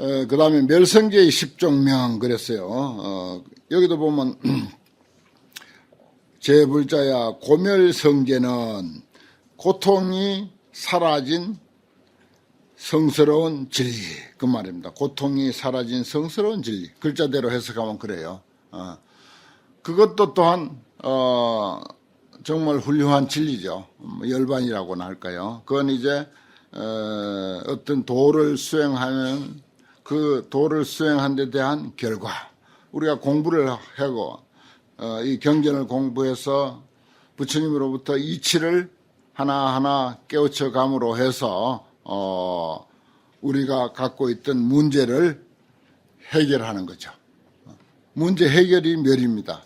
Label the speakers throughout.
Speaker 1: 그 다음에 멸성제의 10종명 그랬어요. 여기도 보면 제불자야 고멸성제는 고통이 사라진 성스러운 진리 그 말입니다. 고통이 사라진 성스러운 진리 글자대로 해석하면 그래요. 그것도 또한 정말 훌륭한 진리죠. 열반이라고나 할까요. 그건 이제 어떤 도를 수행하면 그 도를 수행한 데 대한 결과 우리가 공부를 하고 이 경전을 공부해서 부처님으로부터 이치를 하나하나 깨우쳐 감으로 해서 우리가 갖고 있던 문제를 해결하는 거죠. 문제 해결이 멸입니다.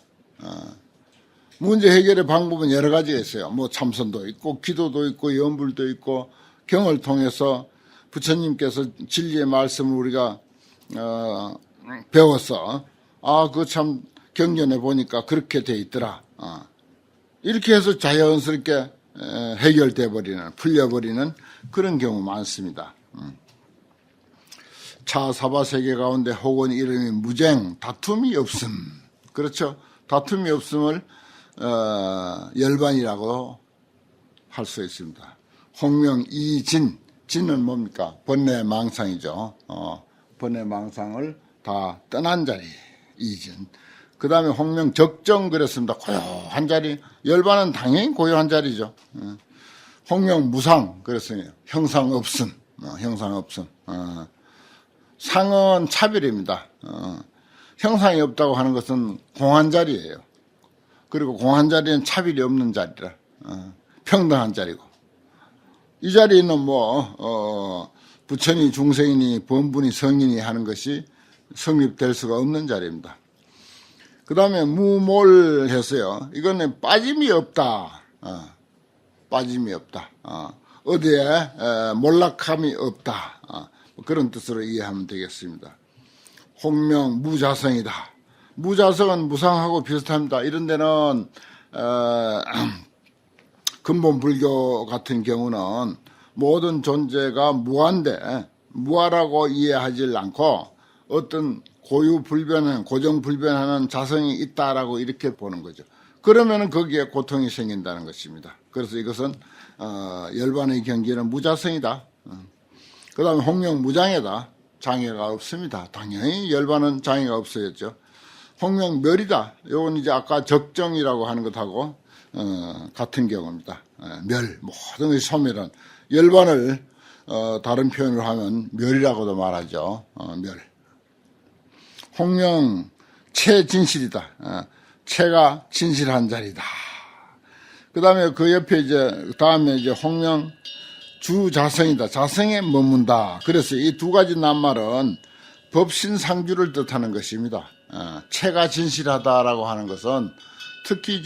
Speaker 1: 문제 해결의 방법은 여러 가지가 있어요. 뭐 참선도 있고 기도도 있고 염불도 있고 경을 통해서 부처님께서 진리의 말씀을 우리가 배워서 그 참 경전에 보니까 그렇게 돼 있더라. 이렇게 해서 자연스럽게 해결돼 버리는 풀려버리는 그런 경우 많습니다. 차사바세계 가운데 혹은 이름이 무쟁 다툼이 없음 그렇죠. 다툼이 없음을 열반이라고 할 수 있습니다. 홍명 이진 진은 뭡니까? 번뇌망상이죠. 번뇌망상을 다 떠난 자리 이진. 그 다음에 홍명 적정 그랬습니다. 고요한 자리. 열반은 당연히 고요한 자리죠. 홍명 무상 그랬어요. 형상 없음. 형상 없음. 상은 차별입니다. 형상이 없다고 하는 것은 공한 자리예요. 그리고 공한 자리는 차별이 없는 자리라 평등한 자리고 이 자리는 부처니 중생이니 범분이 성인이 하는 것이 성립될 수가 없는 자리입니다. 그 다음에 무몰했어요. 이거는 빠짐이 없다. 빠짐이 없다. 어디에 몰락함이 없다. 그런 뜻으로 이해하면 되겠습니다. 홍명 무자성이다. 무자성은 무상하고 비슷합니다. 이런 데는 근본 불교 같은 경우는 모든 존재가 무한데 무아라고 이해하지 않고 어떤 고유불변한 고정불변하는 자성이 있다라고 이렇게 보는 거죠. 그러면은 거기에 고통이 생긴다는 것입니다. 그래서 이것은 열반의 경기는 무자성이다. 그 다음에 홍명 무장애다. 장애가 없습니다. 당연히 열반은 장애가 없어졌죠. 홍명 멸이다. 요건 이제 아까 적정이라고 하는 것하고 같은 경우입니다. 멸, 모든 것이 소멸한 열반을 다른 표현으로 하면 멸이라고도 말하죠. 멸. 홍명 체진실이다. 체가 진실한 자리다. 그 다음에 그 옆에 다음에 홍명 주자성이다. 자성에 머문다. 그래서 이 두 가지 낱말은 법신상주를 뜻하는 것입니다. 체가 진실하다라고 하는 것은 특히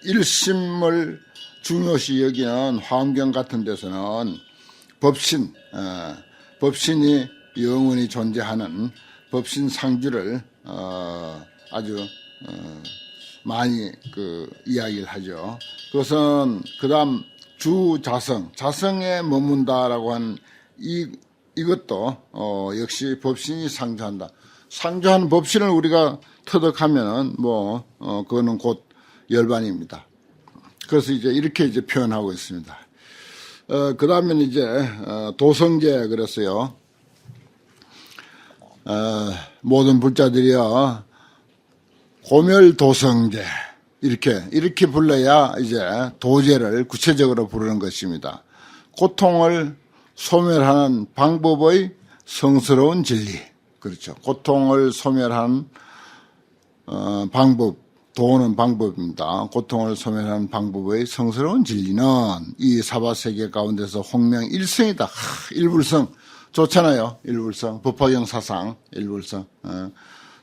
Speaker 1: 일심을 중요시 여기는 화엄경 같은 데서는 법신이 영원히 존재하는 법신상주를 아주 많이 이야기를 하죠. 그것은 그다음 주자성, 자성에 머문다라고 하는 이것도 역시 법신이 상주한다. 상주하는 법신을 우리가 터득하면은 그거는 곧 열반입니다. 그래서 이렇게 표현하고 있습니다. 그 다음에는 도성제 그랬어요. 모든 불자들이요 고멸도성제 이렇게 불러야 도제를 구체적으로 부르는 것입니다. 고통을 소멸하는 방법의 성스러운 진리. 그렇죠. 고통을 소멸하는 방법, 도는 방법입니다. 고통을 소멸하는 방법의 성스러운 진리는 이 사바세계 가운데서 홍명 일성이다. 일불성 좋잖아요. 일불성, 법화경 사상 일불성.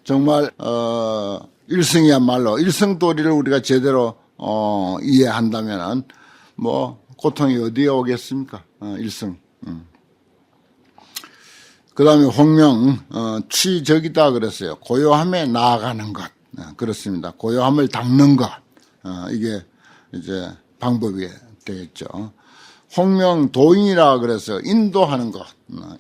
Speaker 1: 정말 일성이야말로 일성도리를 우리가 제대로 이해한다면은 고통이 어디에 오겠습니까? 일성. 그 다음에 홍명 취적이다 그랬어요. 고요함에 나아가는 것. 그렇습니다. 고요함을 닦는 것. 이게 방법이 되겠죠. 홍명도인이라 그래서 인도하는 것.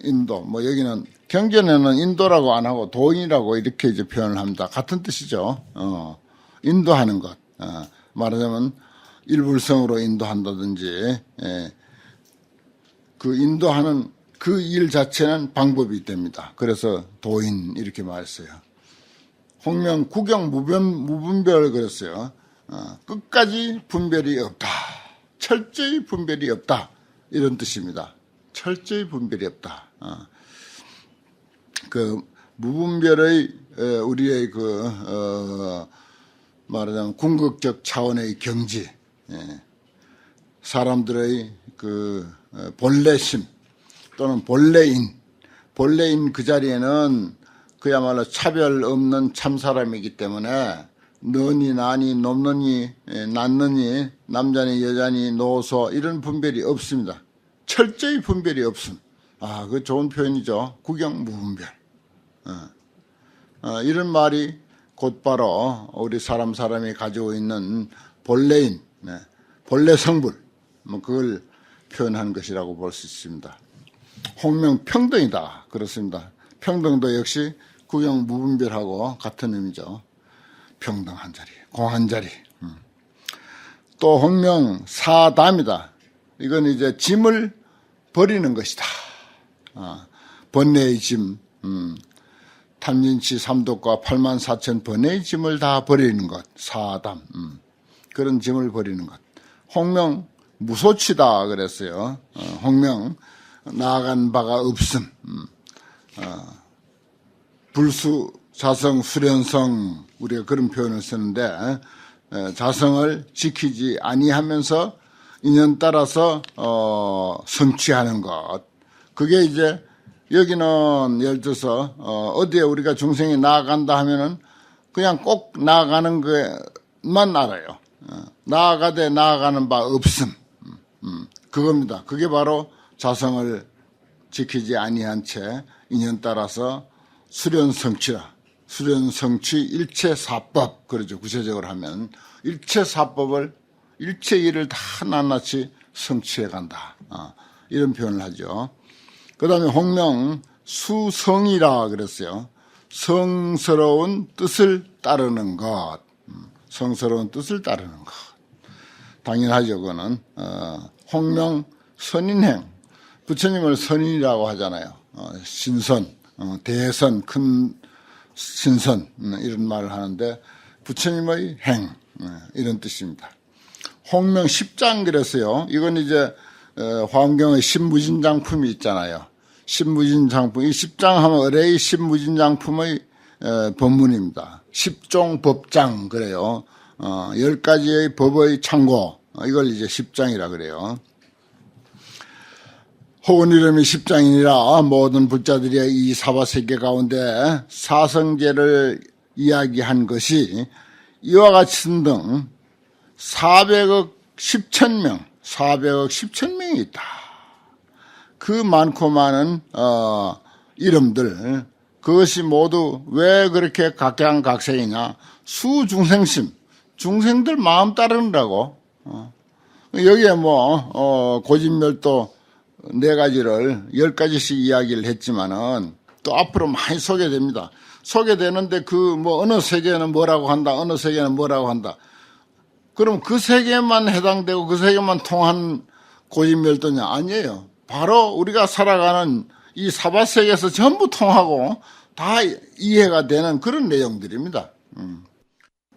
Speaker 1: 인도. 뭐 여기는 경전에는 인도라고 안 하고 도인이라고 이렇게 이제 표현을 합니다. 같은 뜻이죠. 인도하는 것. 말하자면 일불성으로 인도한다든지, 그 인도하는 그 일 자체는 방법이 됩니다. 그래서 도인 이렇게 말했어요. 홍명 구경 무분별 그랬어요. 끝까지 분별이 없다. 철저히 분별이 없다. 이런 뜻입니다. 철저히 분별이 없다. 그 무분별의 우리의 말하자면 궁극적 차원의 경지, 사람들의 그 본래심 또는 본래인 그 자리에는 그야말로 차별 없는 참 사람이기 때문에 너니 나니 놈느니 낳느니 남자니 여자니 노소 이런 분별이 없습니다. 철저히 분별이 없음. 그 좋은 표현이죠. 구경무분별. 이런 말이 곧바로 우리 사람이 가지고 있는 본래인, 본래 성불, 그걸 표현한 것이라고 볼 수 있습니다. 홍명평등이다. 그렇습니다. 평등도 역시 구경무분별하고 같은 의미죠. 평등한 자리, 공한 자리. 또 홍명사담이다. 이건 이제 짐을 버리는 것이다. 번뇌의 짐, 탐진치 삼독과 84,000 번뇌의 짐을 다 버리는 것, 사담. 그런 짐을 버리는 것. 홍명 무소치다 그랬어요. 홍명 나아간 바가 없음. 불수 자성 수련성 우리가 그런 표현을 쓰는데 자성을 지키지 아니하면서 인연 따라서 성취하는 것. 그게 이제 여기는 예를 들어서 어디에 우리가 중생이 나아간다 하면은 그냥 꼭 나아가는 것만 알아요. 나아가되 나아가는 바 없음. 그겁니다. 그게 바로 자성을 지키지 아니한 채 인연 따라서 수련성취라. 수련성취 일체사법 그러죠. 구체적으로 하면 일체사법을 일체 일을 다 낱낱이 성취해 간다. 이런 표현을 하죠. 그 다음에 홍명 수성이라 그랬어요. 성스러운 뜻을 따르는 것. 성스러운 뜻을 따르는 것. 당연하죠. 그거는 홍명 선인행. 부처님을 선인이라고 하잖아요. 신선, 대선, 큰 신선 이런 말을 하는데 부처님의 행 이런 뜻입니다. 홍명 십장 그랬어요. 이건 이제 화엄경의 신무진장품이 있잖아요. 신무진장품, 이 십장 하면 의뢰의 신무진장품의 법문입니다. 십종 법장 그래요. 10가지의 법의 창고 이걸 이제 십장이라 그래요. 혹은 이름이 십장이니라 모든 불자들이 이 사바세계 가운데 사성제를 이야기한 것이 이와 같은 등 400억 10천명 400억 10천명이 있다. 그 많고 많은 이름들 그것이 모두 왜 그렇게 각양각색이냐. 수중생심 중생들 마음 따르느라고 여기에 고진멸도 4가지를 10가지씩 이야기를 했지만은 또 앞으로 많이 소개됩니다. 소개되는데 어느 세계는 뭐라고 한다, 어느 세계는 뭐라고 한다. 그럼 그 세계만 해당되고 그 세계만 통한 고진멸도냐? 아니에요. 바로 우리가 살아가는 이 사바세계에서 전부 통하고 다 이해가 되는 그런 내용들입니다.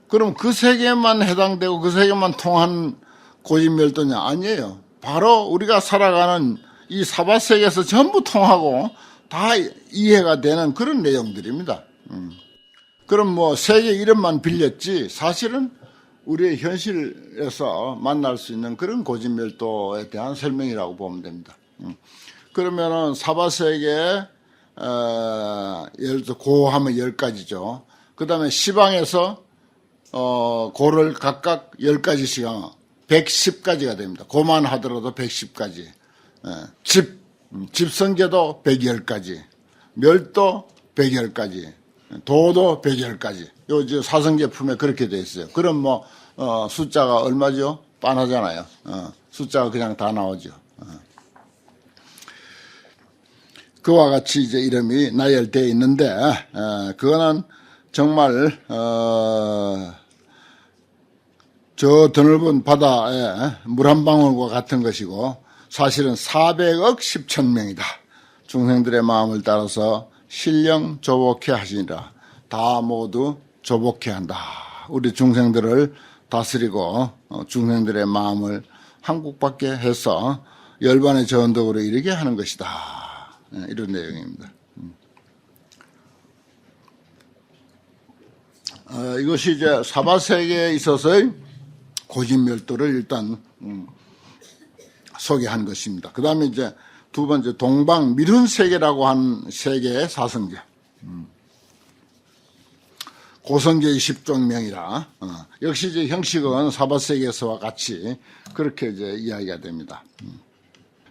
Speaker 1: 그럼 그 세계만 해당되고 그 세계만 통한 고진멸도냐? 아니에요. 바로 우리가 살아가는 이 사바세계에서 전부 통하고 다 이해가 되는 그런 내용들입니다. 그럼 세계 이름만 빌렸지 사실은 우리의 현실에서 만날 수 있는 그런 고진멸도에 대한 설명이라고 보면 됩니다. 그러면은 사바세계 예를 들어 고하면 10가지죠. 그 다음에 시방에서 고를 각각 10가지씩 하면 110가지가 됩니다. 고만 하더라도 110가지. 집성계도 110가지. 멸도 110가지. 도도 110가지. 요 사성제품에 그렇게 되어 있어요. 그럼 숫자가 얼마죠? 빤하잖아요. 숫자가 그냥 다 나오죠. 그와 같이 이제 이름이 나열되어 있는데, 그거는 정말, 저 드넓은 바다에 물 한 방울과 같은 것이고, 사실은 400억 10천 명이다. 중생들의 마음을 따라서 신령 조복해 하시니라. 다 모두 조복해 한다. 우리 중생들을 다스리고 중생들의 마음을 한국밖에 해서 열반의 전덕으로 이르게 하는 것이다. 이런 내용입니다. 이것이 이제 사바세계에 있어서의 고진멸도를 일단 소개한 것입니다. 그 다음에 이제 두 번째 동방 미륜세계라고 한 세계의 사성제. 고성제의 10종명이라 역시 이제 형식은 사바세계에서와 같이 그렇게 이제 이야기가 됩니다.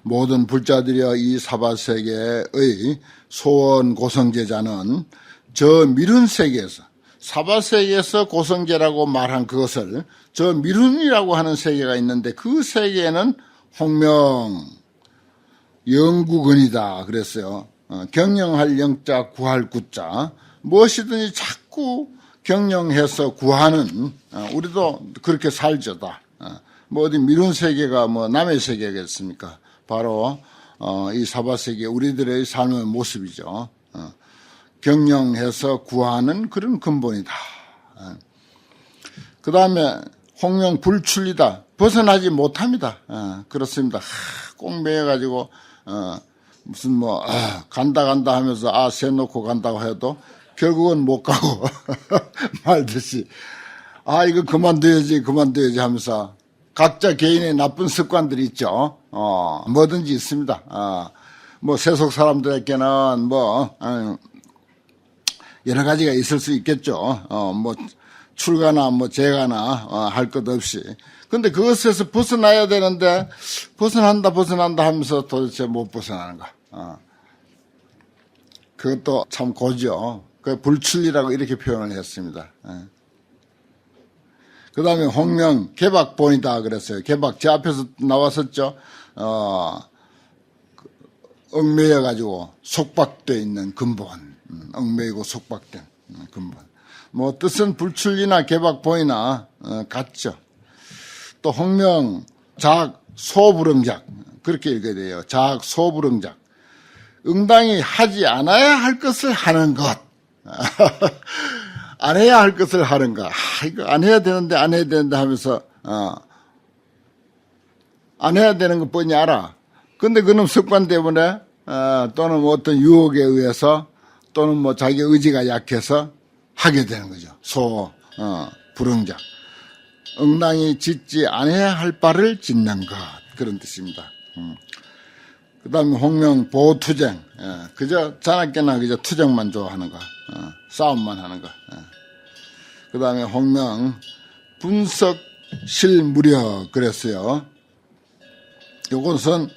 Speaker 1: 모든 불자들이여 이 사바세계의 소원 고성제자는 저 미륜세계에서 사바세계에서 고성제라고 말한 그것을 저 미륜이라고 하는 세계가 있는데 그 세계에는 홍명 영구근이다 그랬어요. 경영할 영자 구할 구자 무엇이든지 자꾸 경영해서 구하는 우리도 그렇게 살죠다. 뭐 어디 미룬 세계가 뭐 남의 세계겠습니까? 바로 이 사바세계 우리들의 삶의 모습이죠. 경영해서 구하는 그런 근본이다. 그 다음에 홍명 불출이다. 벗어나지 못합니다. 그렇습니다. 꼭 매여가지고 무슨 뭐 간다 하면서 새 놓고 간다고 해도 결국은 못 가고 말듯이 이거 그만둬야지 하면서 각자 개인의 나쁜 습관들이 있죠. 뭐든지 있습니다. 뭐 세속 사람들에게는 뭐 여러 가지가 있을 수 있겠죠. 뭐 출가나 뭐 재가나 할 것 없이. 근데 그것에서 벗어나야 되는데 벗어난다 하면서 도대체 못 벗어나는 거. 그것도 참 고죠. 그 불출이라고 이렇게 표현을 했습니다. 그 다음에 홍명 개박본이다 그랬어요. 개박 제 앞에서 나왔었죠. 얽매여가지고 속박되어 있는 근본. 얽매이고 속박된 근본. 뭐 뜻은 불출이나 개박본이나 같죠. 또 홍명 작 소불응작 그렇게 읽어야 돼요. 작 소불응작. 응당이 하지 않아야 할 것을 하는 것. 안 해야 할 것을 하는 것. 이거 안 해야 되는데 하면서 안 해야 되는 것 뻔히 알아. 근데 그놈 습관 때문에 또는 뭐 어떤 유혹에 의해서 또는 뭐 자기 의지가 약해서 하게 되는 거죠. 불응작. 응당이 짓지 않아야 할 바를 짓는 것. 그런 뜻입니다. 그 다음에 홍명 보투쟁. 그저 자나깨나 그저 투쟁만 좋아하는 거. 싸움만 하는 거. 그 다음에 홍명 분석실무력 그랬어요. 이것은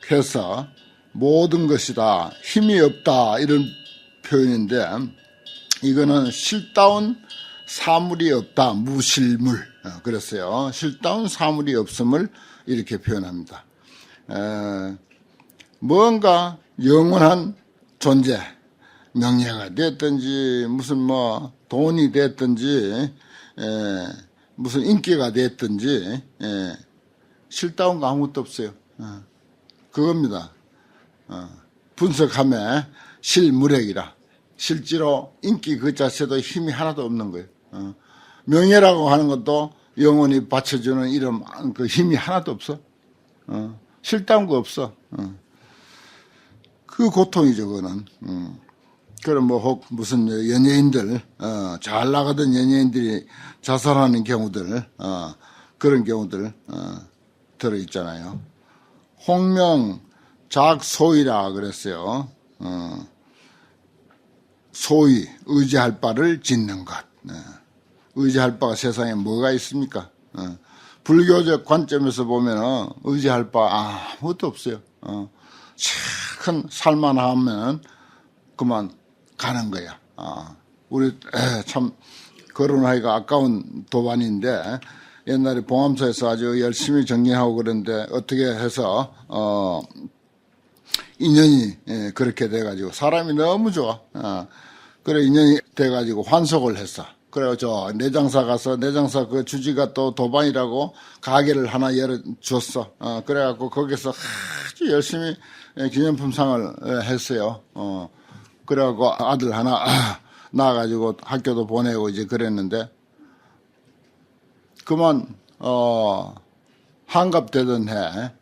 Speaker 1: 분석해서 모든 것이 다 힘이 없다 이런 표현인데 이거는 실다운 사물이 없다 무실물 그랬어요. 실다운 사물이 없음을 이렇게 표현합니다. 뭔가 영원한 존재 명예가 됐든지 무슨 뭐 돈이 됐든지 무슨 인기가 됐든지 실다운 거 아무것도 없어요. 그겁니다. 분석함에 실무력이라 실제로 인기 그 자체도 힘이 하나도 없는 거예요. 명예라고 하는 것도 영원히 받쳐주는 이런 그 힘이 하나도 없어. 실다운 거 없어. 그 고통이죠, 그거는. 그럼 뭐, 혹 무슨 연예인들, 잘 나가던 연예인들이 자살하는 경우들, 그런 경우들, 들어있잖아요. 홍명, 작소이라 그랬어요. 소위, 의지할 바를 짓는 것. 의지할 바가 세상에 뭐가 있습니까? 불교적 관점에서 보면 의지할 바 아무것도 없어요. 큰 살만 하면 그만 가는 거야. 우리 참 거론하기가 아까운 도반인데 옛날에 봉암사에서 아주 열심히 정리하고 그러는데 어떻게 해서 인연이 그렇게 돼가지고 사람이 너무 좋아. 그래 인연이 돼가지고 환속을 했어. 그래요. 저 내장사 가서 내장사 그 주지가 또 도반이라고 가게를 하나 열어줬어. 그래갖고 거기서 아주 열심히 기념품상을 했어요. 그래갖고 아들 하나 낳아가지고 학교도 보내고 이제 그랬는데 그만 한갑되던 해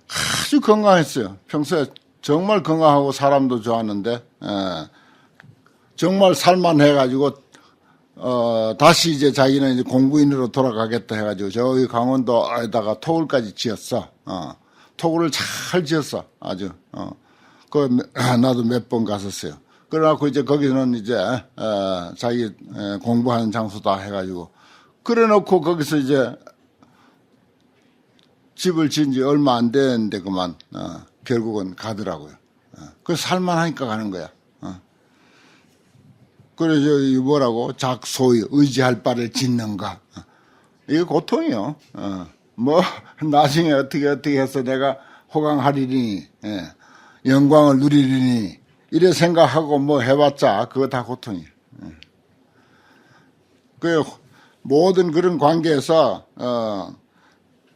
Speaker 1: 아주 건강했어요. 평소에 정말 건강하고 사람도 좋았는데 정말 살만해가지고 다시 이제 자기는 이제 공부인으로 돌아가겠다 해가지고 저기 강원도에다가 토굴까지 지었어. 토굴을 잘 지었어. 아주 그 나도 몇 번 갔었어요. 그래갖고 이제 거기는 이제 자기 공부하는 장소다 해가지고 그래놓고 거기서 이제 집을 지은 지 얼마 안 됐는데 그만 결국은 가더라고요. 그래서 살만하니까 가는 거야. 그래서 뭐라고 작소의 의지할 바를 짓는가. 이게 고통이요. 뭐 나중에 어떻게 해서 내가 호강하리니 영광을 누리리니 이래 생각하고 뭐 해봤자 그거 다 고통이에요. 그 모든 그런 관계에서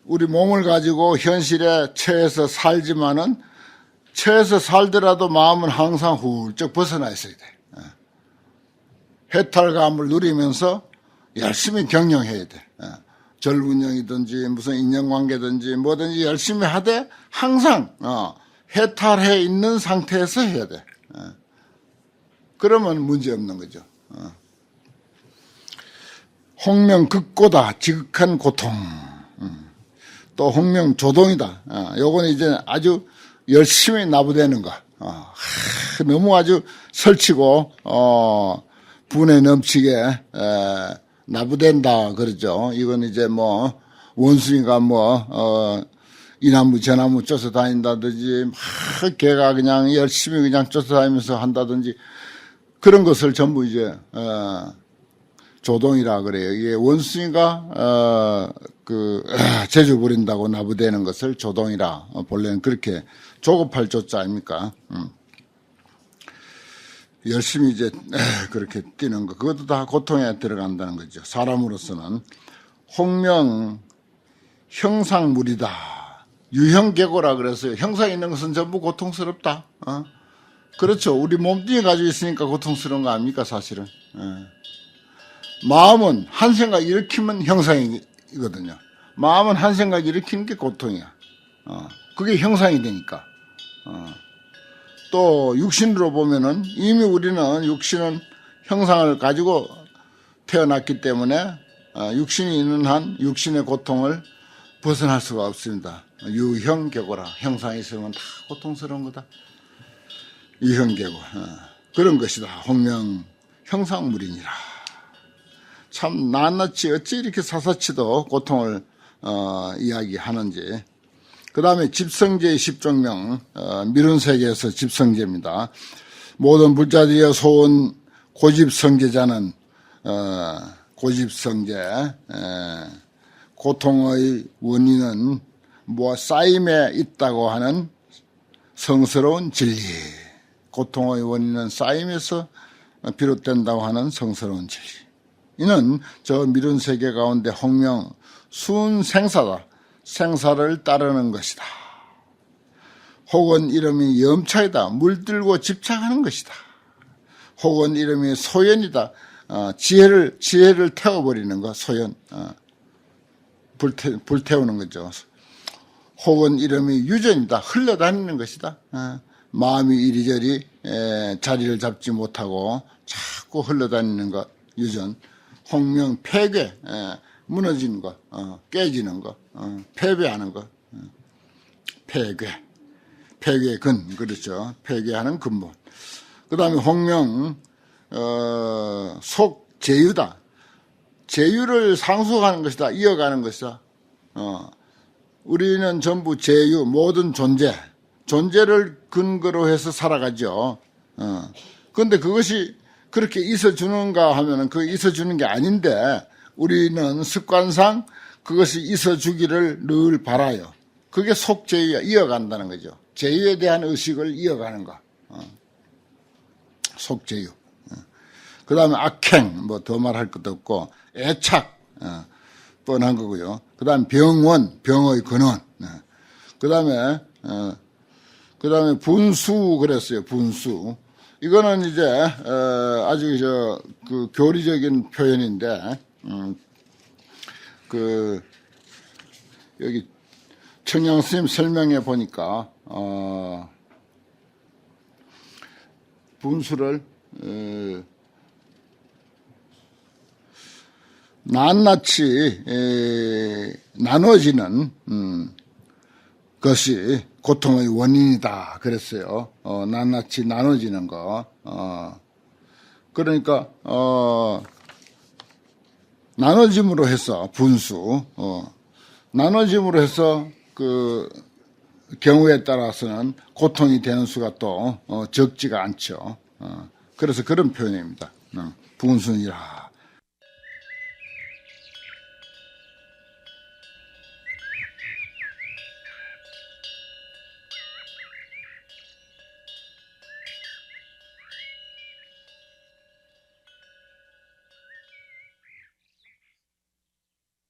Speaker 1: 우리 몸을 가지고 현실에 처해서 살지만은 처해서 살더라도 마음은 항상 훌쩍 벗어나 있어야 돼. 해탈감을 누리면서 열심히 경영해야 돼. 절운영이든지 무슨 인연관계든지 뭐든지 열심히 하되 항상 해탈해 있는 상태에서 해야 돼. 그러면 문제 없는 거죠. 홍명 극고다 지극한 고통. 또 홍명 조동이다. 요거는 이제 아주 열심히 나부대는 거. 너무 아주 설치고 분에 넘치게 나부댄다 그러죠. 이건 이제 뭐 원숭이가 뭐 이 나무 저 나무 쫓아 다닌다든지 막 걔가 그냥 열심히 그냥 쫓아다니면서 한다든지 그런 것을 전부 이제 조동이라 그래요. 이게 원숭이가 제주 부린다고 나부대는 것을 조동이라 본래는 그렇게 조급할 조자 아닙니까? 열심히 이제 그렇게 뛰는 거 그것도 다 고통에 들어간다는 거죠. 사람으로서는 홍명 형상물이다. 유형계고라 그랬어요. 형상 있는 것은 전부 고통스럽다. 그렇죠. 우리 몸뚱이 가지고 있으니까 고통스러운 거 아닙니까 사실은. 마음은 한 생각 일으키면 형상이거든요. 마음은 한 생각 일으키는 게 고통이야. 그게 형상이 되니까. 또 육신으로 보면은 이미 우리는 육신은 형상을 가지고 태어났기 때문에 육신이 있는 한 육신의 고통을 벗어날 수가 없습니다. 유형계고라. 형상이 있으면 다 고통스러운 거다. 유형계고. 그런 것이다. 홍명 형상물이니라. 참 낱낱이 어찌 이렇게 사사치도 고통을 이야기하는지. 그 다음에 집성제의 10종명 미룬세계에서 집성제입니다. 모든 불자들이여 소원 고집성제자는 고집성제 고통의 원인은 뭐 쌓임에 있다고 하는 성스러운 진리. 고통의 원인은 쌓임에서 비롯된다고 하는 성스러운 진리. 이는 저 미룬 세계 가운데 홍명 순생사다. 생사를 따르는 것이다. 혹은 이름이 염차이다. 물들고 집착하는 것이다. 혹은 이름이 소연이다. 지혜를 태워버리는 것. 소연. 불태우는 거죠. 혹은 이름이 유전이다. 흘러다니는 것이다. 마음이 이리저리 자리를 잡지 못하고 자꾸 흘러다니는 것. 유전. 홍명 폐괴. 무너지는 것. 깨지는 것. 패배하는 것. 폐괴. 폐괴의 근. 그렇죠. 폐괴하는 근본. 그 다음에 홍명 속제유다. 제유를 상속하는 것이다. 이어가는 것이다. 우리는 전부 제유, 모든 존재를 근거로 해서 살아가죠. 그런데 그것이 그렇게 있어주는가 하면은 그 있어주는 게 아닌데 우리는 습관상 그것이 있어주기를 늘 바라요. 그게 속제유야. 이어간다는 거죠. 제유에 대한 의식을 이어가는 거. 속제유. 그 다음에 악행, 뭐 더 말할 것도 없고, 애착, 뻔한 거고요. 그 다음에 병원, 병의 근원. 그 다음에 분수 그랬어요, 분수. 이거는 이제, 아주 그 교리적인 표현인데, 여기 청양 스님 설명해 보니까, 분수를, 낱낱이 나눠지는 것이 고통의 원인이다 그랬어요. 낱낱이 나눠지는 거. 그러니까 나눠짐으로 해서 분수, 나눠짐으로 해서 그 경우에 따라서는 고통이 되는 수가 또 적지가 않죠. 그래서 그런 표현입니다. 분순이라.